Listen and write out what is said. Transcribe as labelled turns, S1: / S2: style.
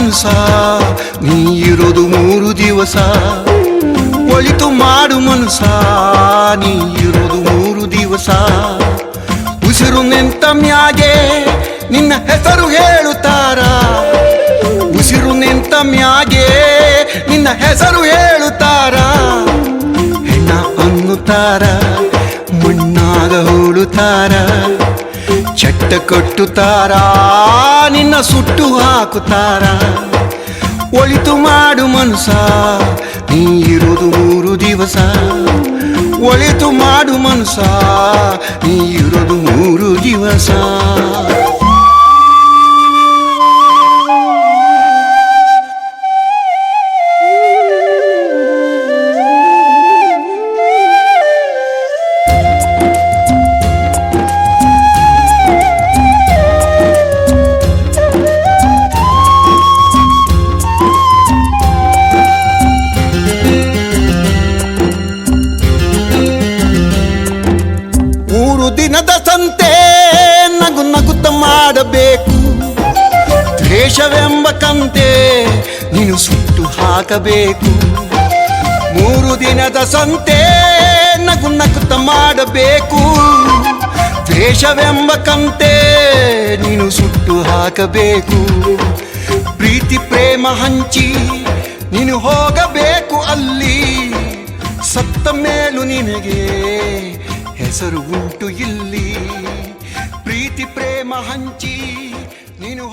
S1: ಮನಸ ನೀ ಇರೋದು 3 ದಿವಸ. ಒಳಿತು ಮಾಡು ಮನಸ ನೀ ಇರೋದು 3 ದಿವಸ. ಉಸಿರು ನಿಂತ ಮ್ಯಾಗೆ ನಿನ್ನ ಹೆಸರು ಹೇಳುತ್ತಾರ. ಉಸಿರು ನಿಂತ ಮ್ಯಾಗೆ ನಿನ್ನ ಹೆಸರು ಹೇಳುತ್ತಾರ. ಹೆಣ್ಣ ಅನ್ನುತ್ತಾರ, ಮಣ್ಣಾಗ ಹೂಳುತ್ತಾರ. ಚಟ್ಟ ಕಟ್ಟುತ್ತಾರ, ನಿನ್ನ ಸುಟ್ಟು ಹಾಕುತ್ತಾರ. ಒಳಿತು ಮಾಡು ಮನಸ ನೀ ಇರೋದು 3 ದಿವಸ. ಒಳಿತು ಮಾಡು ಮನಸ ನೀ ಇರೋದು 3 ದಿವಸ. ದಿನದ ಸಂತೆ ನಗು ನಗುತ್ತ ಮಾಡಬೇಕು. ದ್ವೇಷವೆಂಬ ಕಂತೆ ನೀನು ಸುಟ್ಟು ಹಾಕಬೇಕು. 3 ದಿನದ ಸಂತೆ ನಗು ನಗುತ್ತ ಮಾಡಬೇಕು. ದ್ವೇಷವೆಂಬ ಕಂತೆ ನೀನು ಸುಟ್ಟು ಹಾಕಬೇಕು. ಪ್ರೀತಿ ಪ್ರೇಮ ಹಂಚಿ ನೀನು ಹೋಗಬೇಕು ಅಲ್ಲಿ. ಸತ್ತ ಮೇಲೂ ನಿನಗೆ ಹೆಸರು ಉಂಟು ಇಲ್ಲಿ. ಪ್ರೀತಿ ಪ್ರೇಮ ಹಂಚಿ ನೀನು